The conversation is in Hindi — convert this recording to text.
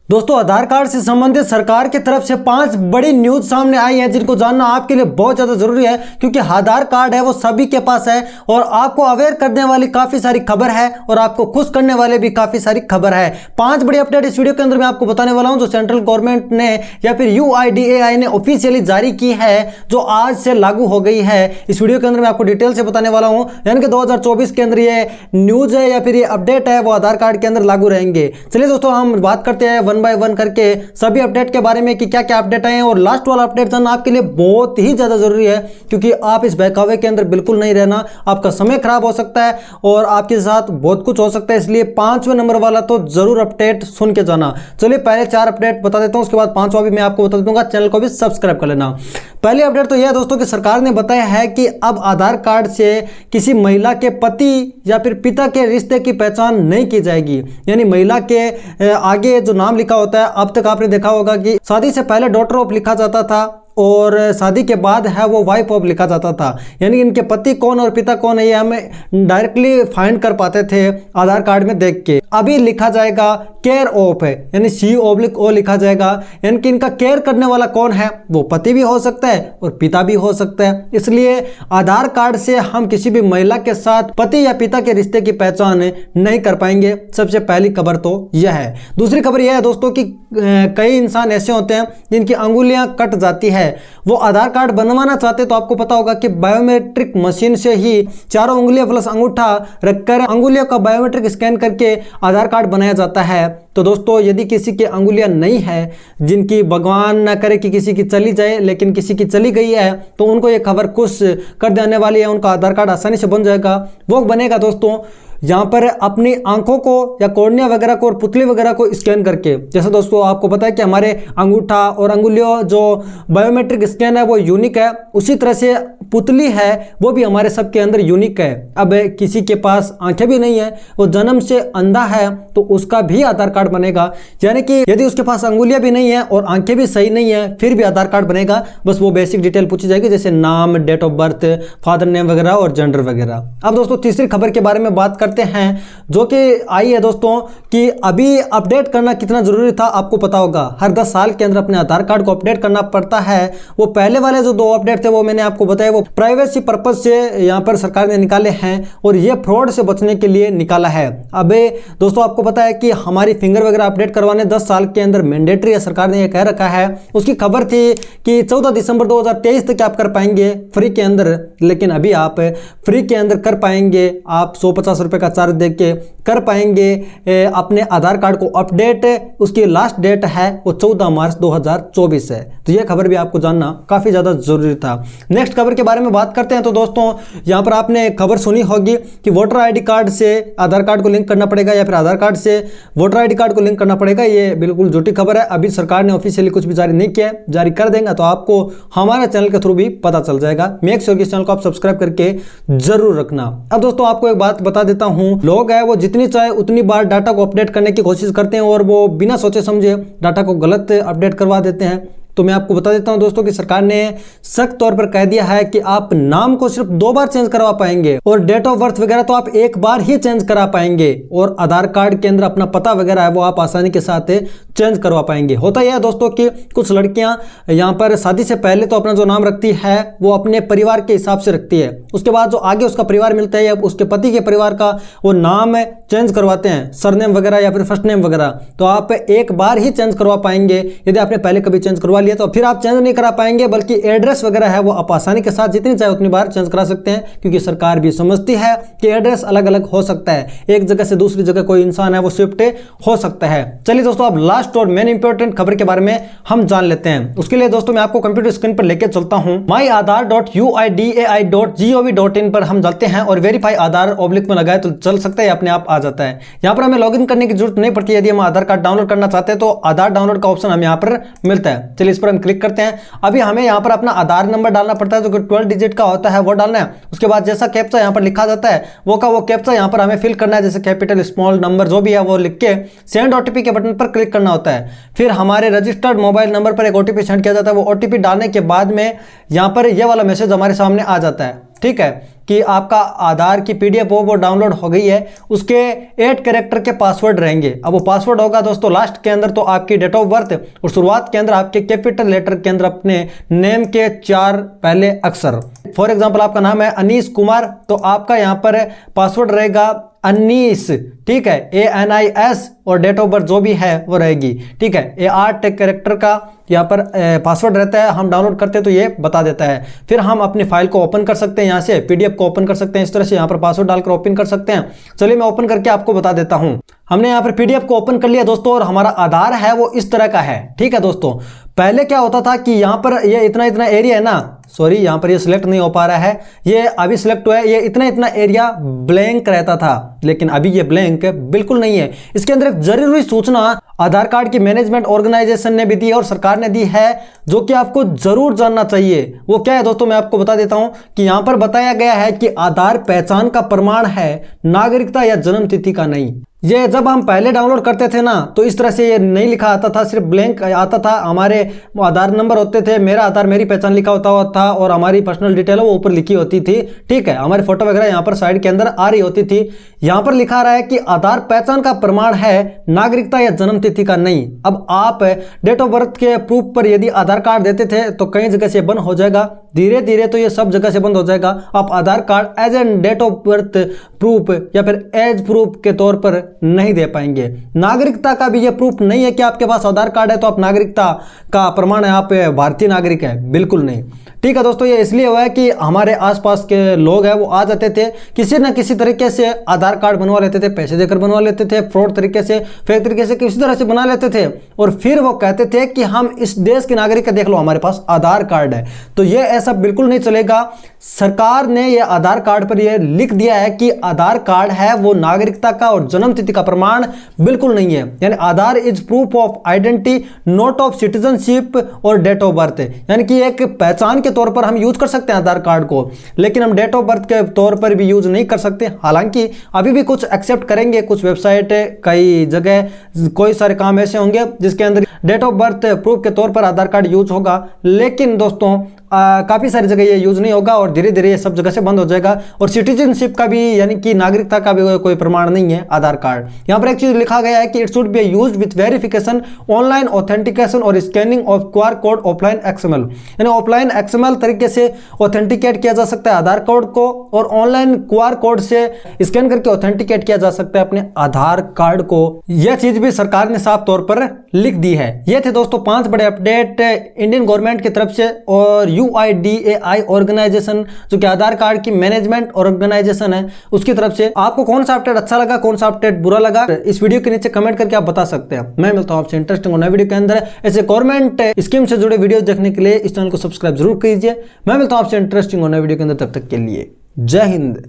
दोस्तों आधार कार्ड से संबंधित सरकार की तरफ से 5 बड़ी न्यूज सामने आई है जिनको जानना आपके लिए बहुत ज्यादा जरूरी है, क्योंकि आधार कार्ड है वो सभी के पास है और आपको अवेयर करने वाली काफी सारी खबर है और आपको खुश करने वाले भी काफी सारी खबर है। 5 बड़ी अपडेट इस वीडियो के अंदर मैं आपको बताने वाला हूं जो सेंट्रल गवर्नमेंट ने या फिर UIDAI ने ऑफिशियली जारी की है, जो आज से लागू हो गई है। इस वीडियो के अंदर मैं आपको डिटेल से बताने वाला हूं, यानी कि 2024 के अंदर ये न्यूज है या फिर ये अपडेट है वो आधार कार्ड के अंदर लागू रहेंगे। चलिए दोस्तों हम बात करते हैं वन बाय वन करके सभी अपडेट के बारे में कि क्या क्या अपडेट आए हैं। और लास्ट वाला अपडेट जानना आपके लिए बहुत ही ज्यादा जरूरी है, क्योंकि आप इस बहकावे के अंदर बिल्कुल नहीं रहना, आपका समय खराब हो सकता है और आपके साथ बहुत कुछ हो सकता है। इसलिए 5वें नंबर वाला तो जरूर अपडेट सुन के जाना। चलिए पहले 4 अपडेट बता देता हूं, उसके बाद 5वां भी मैं आपको बता दूंगा। चैनल को भी सब्सक्राइब कर लेना। पहली अपडेट तो यह है दोस्तों कि सरकार ने बताया है कि अब आधार कार्ड से किसी महिला के पति या फिर पिता के रिश्ते की पहचान नहीं की जाएगी। यानी महिला के आगे जो नाम लिखा होता है, अब तक आपने देखा होगा कि शादी से पहले डॉटर ऑफ लिखा जाता था और शादी के बाद है वो वाइफ ऑफ लिखा जाता था। यानी इनके पति कौन और पिता कौन है ये हमें डायरेक्टली फाइंड कर पाते थे आधार कार्ड में देख के। अभी लिखा जाएगा केयर ऑफ है, यानी C/O लिखा जाएगा। यानी कि इनका केयर करने वाला कौन है, वो पति भी हो सकता है और पिता भी हो सकता है। इसलिए आधार कार्ड से हम किसी भी महिला के साथ पति या पिता के रिश्ते की पहचान नहीं कर पाएंगे। सबसे पहली खबर तो यह है। दूसरी खबर यह है दोस्तों कि कई इंसान ऐसे होते हैं जिनकी अंगुलियां कट जाती है, वो आधार कार्ड बनवाना चाहते तो आपको पता होगा कि बायोमेट्रिक मशीन से ही चारों उंगलियां प्लस अंगूठा रखकर अंगुलियों का बायोमेट्रिक स्कैन करके आधार कार्ड बनाया जाता है। तो दोस्तों यदि किसी की अंगुलियां नहीं है, जिनकी भगवान न करे कि किसी की चली जाए लेकिन किसी की चली गई है, तो उनको ये खबर खुश कर देने वाली है। उनका आधार कार्ड आसानी से बन जाएगा। वो बनेगा दोस्तों यहाँ पर अपनी आंखों को या कॉर्निया वगैरह को और पुतली वगैरह को स्कैन करके। जैसे दोस्तों आपको पता है कि हमारे अंगूठा और अंगुलियों जो बायोमेट्रिक स्कैन है वो यूनिक है, उसी तरह से पुतली है वो भी हमारे सबके अंदर यूनिक है। अब किसी के पास आंखें भी नहीं है, वो जन्म से अंधा है, तो उसका भी आधार कार्ड बनेगा। यानी कि यदि उसके पास अंगुलियां भी नहीं है और आंखें भी सही नहीं है फिर भी आधार कार्ड बनेगा। बस वो बेसिक डिटेल पूछी जाएगी, जैसे नाम, date of birth, father name वगैरह और जेंडर वगैरह। अब दोस्तों तीसरी खबर के बारे में बात करते हैं जो कि आई है दोस्तों कि अभी अपडेट करना कितना जरूरी था आपको पता होगा। हर 10 साल के अंदर अपने आधार कार्ड को अपडेट करना पड़ता है। वो पहले वाले जो 2 अपडेट थे वो मैंने आपको बताया, वो प्राइवेसी पर्पज से यहाँ पर सरकार ने निकाले हैं और ये फ्रॉड से बचने के लिए निकाला है। अब दोस्तों आपको पता है कि हमारी फिंगर वगैरह अपडेट करवाने 10 साल के अंदर मैंडेटरी है, सरकार ने ये कह रखा है। उसकी खबर थी कि 14 दिसंबर 2023 तक आप कर पाएंगे फ्री के अंदर, लेकिन अभी आप फ्री के अंदर कर पाएंगे। आप 150 रुपए का चार्ज देके कर पाएंगे अपने आधार कार्ड को अपडेट। उसकी लास्ट डेट है वो 14 मार्च 2024 है। तो यह खबर भी आपको जानना काफी ज्यादा जरूरी था। नेक्स्ट खबर के बारे में बात करते हैं। तो दोस्तों यहां पर आपने खबर सुनी होगी कि वोटर आईडी कार्ड से आधार कार्ड को लिंक करना पड़ेगा या फिर आधार कार्ड से वोटर आईडी कार्ड को लिंक करना पड़ेगा। ये बिल्कुल झूठी खबर है। अभी सरकार ने ऑफिशियली कुछ भी जारी नहीं किया है, जारी कर देंगे तो आपको हमारे चैनल के थ्रू भी पता चल जाएगा। मेक श्योर इस चैनल को आप सब्सक्राइब करके जरूर रखना। अब दोस्तों आपको एक बात बता देता हूं, लोग है वो जितनी चाहे उतनी बार डाटा को अपडेट करने की कोशिश करते हैं और वो बिना सोचे समझे डाटा को गलत अपडेट करवा देते हैं। तो मैं आपको बता देता हूं दोस्तों कि सरकार ने सख्त तौर पर कह दिया है कि आप नाम को सिर्फ 2 बार चेंज करवा पाएंगे और डेट ऑफ बर्थ वगैरह तो आप 1 बार ही चेंज करा पाएंगे और आधार कार्ड के अंदर अपना पता वगैरह है वो आप आसानी के साथ चेंज करवा पाएंगे। होता यह है दोस्तों कि कुछ लड़कियां यहाँ पर शादी से पहले तो अपना जो नाम रखती है वो अपने परिवार के हिसाब से रखती है, उसके बाद जो आगे उसका परिवार मिलता है या उसके पति के परिवार का वो नाम चेंज करवाते हैं, सरनेम वगैरह या फिर फर्स्ट नेम वगैरह। तो आप 1 बार ही चेंज करवा पाएंगे। यदि आपने पहले कभी चेंज करवा लिया तो फिर आप चेंज नहीं करा पाएंगे, बल्कि एड्रेस वगैरह है वो आप आसानी के साथ जितनी चाहे उतनी बार चेंज करा सकते हैं, क्योंकि सरकार भी समझती है कि एड्रेस अलग अलग हो सकता है, एक जगह से दूसरी जगह कोई इंसान है वो शिफ्ट हो सकता है। चलिए दोस्तों अब लास्ट और मेन इंपॉर्टेंट खबर के बारे में हम जान लेते हैं। उसके लिए दोस्तों मैं आपको कंप्यूटर स्क्रीन पर लेकर चलता हूं। myAadhar.uidai.gov.in पर हम जाते हैं और वेरीफाई आधार ऑब्लिक में लगाए तो चल सकता है, अपने आप आ जाता है। यहाँ पर हमें लॉगिन करने की जरूरत नहीं पड़ती। यदि हम आधार कार्ड डाउनलोड करना चाहते हैं तो आधार डाउनलोड का ऑप्शन हमें यहाँ पर मिलता है। चलिए इस पर हम क्लिक करते हैं। अभी हमें यहाँ पर अपना आधार नंबर डालना पड़ता है जो कि 12 डिजिट का होता है, वो डालना है। उसके बाद जैसा कैप्चा यहाँ पर लिखा जाता है वो कैप्चा यहाँ पर हमें फिल करना है, जैसे कैपिटल स्मॉल नंबर जो भी है वो लिख के सेंड ओटीपी के बटन पर क्लिक करना होता है। फिर हमारे रजिस्टर्ड मोबाइल नंबर पर एक ओटीपी सेंड किया जाता है। वो ओटीपी डालने के बाद में यहाँ पर ये वाला मैसेज हमारे सामने आ जाता है। ठीक है, कि आपका आधार की PDF वो डाउनलोड हो गई है, उसके 8 कैरेक्टर के पासवर्ड रहेंगे। अब वो पासवर्ड होगा दोस्तों लास्ट के अंदर तो आपकी डेट ऑफ बर्थ और शुरुआत के अंदर आपके कैपिटल लेटर के अंदर अपने नेम के 4 पहले अक्षर। फॉर एग्जांपल आपका नाम है अनीस कुमार, तो आपका यहाँ पर पासवर्ड रहेगा अनीस, ठीक है, ANIS, और डेट ऑफ बर्थ जो भी है वो रहेगी, ठीक है। ये 8 कैरेक्टर का यहाँ पर पासवर्ड रहता है। हम डाउनलोड करते हैं तो ये बता देता है। फिर हम अपनी फाइल को ओपन कर सकते हैं, यहाँ से PDF को ओपन कर सकते हैं, इस तरह से यहाँ पर पासवर्ड डालकर ओपन कर सकते हैं। चलिए मैं ओपन करके आपको बता देता हूँ। हमने यहाँ पर PDF को ओपन कर लिया दोस्तों, और हमारा आधार है वो इस तरह का है, ठीक है दोस्तों। पहले क्या होता था कि यहाँ पर ये इतना एरिया है ना, सॉरी यहाँ पर ये सिलेक्ट नहीं हो पा रहा है, ये अभी सिलेक्ट हुआ है, ये इतना एरिया ब्लैंक रहता था, लेकिन अभी ये ब्लैंक बिल्कुल नहीं है। इसके अंदर एक जरूरी सूचना आधार कार्ड की मैनेजमेंट ऑर्गेनाइजेशन ने भी दी है और सरकार ने दी है, जो कि आपको जरूर जानना चाहिए। वो क्या है दोस्तों, मैं आपको बता देता हूं कि यहां पर बताया गया है कि आधार पहचान का प्रमाण है, नागरिकता या जन्म तिथि का नहीं। ये जब हम पहले डाउनलोड करते थे ना, तो इस तरह से ये नहीं लिखा आता था, सिर्फ ब्लैंक आता था। हमारे आधार नंबर होते थे, मेरा आधार मेरी पहचान लिखा होता था, और हमारी पर्सनल डिटेल वो ऊपर लिखी होती थी, ठीक है। हमारी फोटो वगैरह यहाँ पर साइड के अंदर आ रही होती थी। यहाँ पर लिखा रहा है कि आधार पहचान का प्रमाण है, नागरिकता या जन्म तिथि का नहीं। अब आप डेट ऑफ बर्थ के प्रूफ पर यदि आधार कार्ड देते थे तो कई जगह से बंद हो जाएगा, धीरे धीरे तो ये सब जगह से बंद हो जाएगा। आप Aadhaar card as an date of birth proof या फिर एज प्रूफ के तौर पर नहीं दे पाएंगे। नागरिकता का भी ये प्रूफ नहीं है कि आपके पास आधार कार्ड है तो आप नागरिकता का प्रमाण है, आप भारतीय नागरिक है, बिल्कुल नहीं, ठीक है दोस्तों। ये इसलिए हुआ है कि हमारे आसपास के लोग हैं वो आ जाते थे, किसी न किसी तरीके से आधार कार्ड बनवा लेते थे, पैसे देकर बनवा लेते थे, फ्रॉड तरीके से, फेक तरीके से, किसी तरह से बना लेते थे, और फिर वो कहते थे कि हम इस देश के नागरिक है, देख लो हमारे पास आधार कार्ड है। तो ये ऐसा बिल्कुल नहीं चलेगा। सरकार ने ये आधार कार्ड पर ये लिख दिया है कि आधार कार्ड है वो नागरिकता का और जन्म तिथि का प्रमाण बिल्कुल नहीं है। यानी Aadhaar is proof of identity, not of citizenship और डेट ऑफ बर्थ। यानी कि एक पहचान के तौर पर हम यूज कर सकते हैं आधार कार्ड को, लेकिन हम डेट ऑफ बर्थ के तौर पर भी यूज नहीं कर सकते। हालांकि अभी भी कुछ एक्सेप्ट करेंगे, कुछ वेबसाइट, कई जगह कोई सारे काम ऐसे होंगे जिसके अंदर डेट ऑफ बर्थ प्रूफ के तौर पर आधार कार्ड यूज होगा, लेकिन दोस्तों काफ़ी सारी जगह ये यूज नहीं होगा और धीरे धीरे ये सब जगह से बंद हो जाएगा। और सिटीजनशिप का भी यानी कि नागरिकता का भी कोई प्रमाण नहीं है आधार कार्ड। यहाँ पर एक चीज लिखा गया है कि it should be used with verification, online authentication और scanning of QR code, offline XML। यानी ऑफलाइन XML तरीके से ऑथेंटिकेट किया जा सकता है आधार कोड को, और ऑनलाइन QR कोड से स्कैन करके ऑथेंटिकेट किया जा सकता है अपने आधार कार्ड को। यह चीज भी सरकार ने साफ तौर पर लिख दी है। ये थे दोस्तों 5 बड़े अपडेट इंडियन गवर्नमेंट की तरफ से और UIDAI ऑर्गेनाइजेशन, जो कि आधार कार्ड की मैनेजमेंट ऑर्गेनाइजेशन है, उसकी तरफ से। आपको कौन सा अपडेट अच्छा लगा, कौन सा अपडेट बुरा लगा, इस वीडियो के नीचे कमेंट करके आप बता सकते हैं। मैं मिलता हूं आपसे इंटरेस्टिंग और नए वीडियो के अंदर। ऐसे गवर्नमेंट स्कीम से जुड़े वीडियो देखने के लिए इस चैनल को सब्सक्राइब जरूर कीजिए। मैं मिलता हूं आपसे इंटरेस्टिंग और नए वीडियो के अंदर, तब तक के लिए जय हिंद।